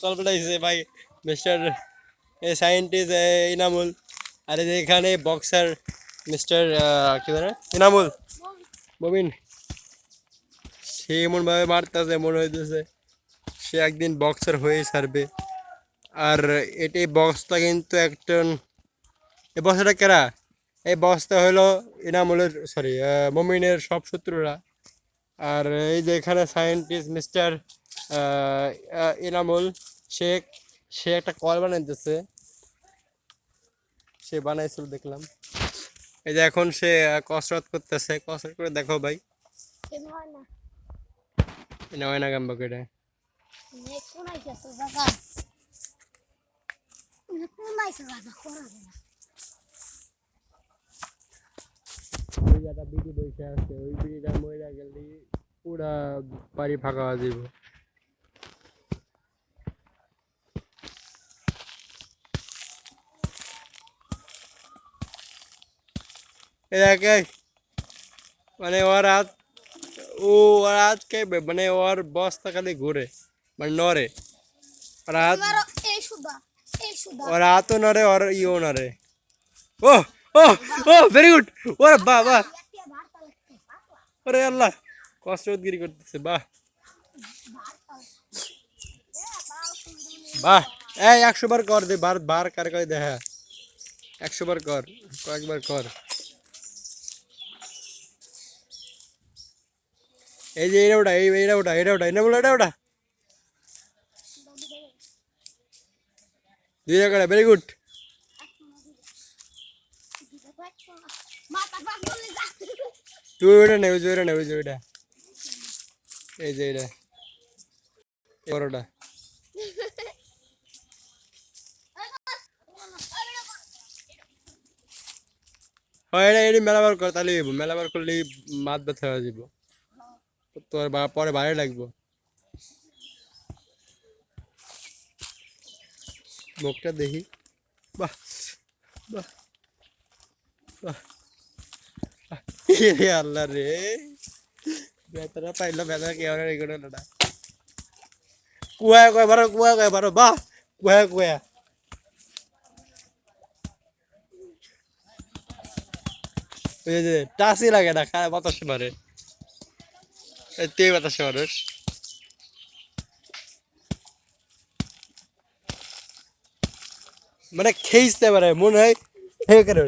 কল্পনা হয়েছে ভাই mister scientist Inamul. আর এই যে এখানে বক্সার মিস্টার কি বলে ইনামুল মমিন। সে এমনভাবে মারতেছে মনে হইতেছে সে একদিন বক্সার হয়ে ছাড়বে। আর এটি বক্সটা কিন্তু একজন, এই বক্সটা কেরা, এই বক্সটা হলো ইনামুলের সরি মমিনের সব শত্রুরা। আর এই যে এখানে সায়েন্টিস্ট মিস্টার ইনামুল শেখ, সে একটা কল বানাইতেছে, সে বানাইছিল দেখলাম। এই যে এখন সে কসরত করতেছে, কসরত করে দেখো ভাই এটা হয় না গাম্বা করে। ওই একটা বিড়ি বসে আছে, ওই বিড়িটা মরে গেলে পুরা বাড়ি ফাঁকা হয়ে যাবে। একে মানে ওর হাত, ও ওর হাত কে মানে ওর বস্তা খালি ঘুরে মানে নড়ে, ওর হাত, ওর হাতও নড়ে ওর ইও নড়ে। ও ও ও ভেরি গুড, ওরে বাহ বাহ, ওরে আল্লাহ কসরতগিরি করতেছে, বাহ বাহ। এই 100 বার কর দে, বার বার কার করে দেখা, 100 বার কর, কয়েকবার কর। এই যে এটা ওটা, এটা ওটা, এটা ওটা, এটা বলো, এটা ওটা, 2 জায়গা, ভেরি গুড। তুই ওইটা নে, ওই যে ওইটা নে, ওই যে ওইটা, এই যে এটা বড়টা। হয় এটা এটি মেলাবার কর, তাহলে মেলাবার করলে মাছ ব্যথা হয়ে যাব, তোর পরে বাইরে লাগবো। মুখটা দেখি, বাহ বাহ বাহ, রে আল্লাহ রে, ব্যথাটা পাইলো, ব্যথা কেমন রেখে না, কুয়া কয় বারো, কুয়া কয় বারো, বাহ কুয়া কুয়া। ওই যে টাচই লাগে না, খায় বাতাসে মারে, তুই বাতাসে মানুষ মানে খেয়েছতে পারে মনে হয়, হে করে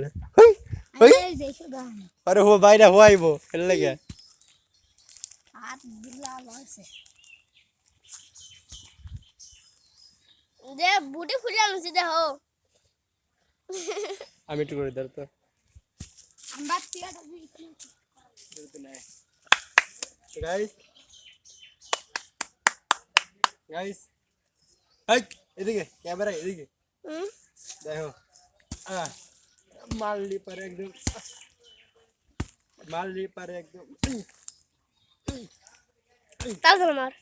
আরে হো বাইরে হওয়াইব এর লাগে। বুটি খুলে আনছি দেখো, আমি একটু করে ধর তো, গাইস গাইস, এদিকে ক্যামেরা এদিকে দেখো, মারলি পারে একদম, মারলি পারে একদম, তাহলে মার,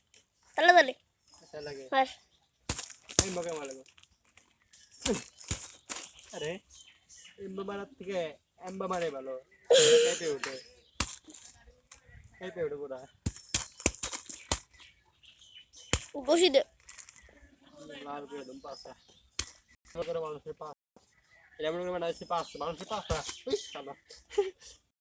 তাহলে তাহলে আচ্ছা লাগে মার। এই মগে মারবো। আরে এম্বা মারার থেকে এম্বা মারে ভালো, কেঁপে ওঠে, কেঁপে ওঠে পুরা। বসি দে, লাল করে একদম পাশা করে মানুষের পাশ, এমন করে বানাইছে পাশ, মানুষের পাশা,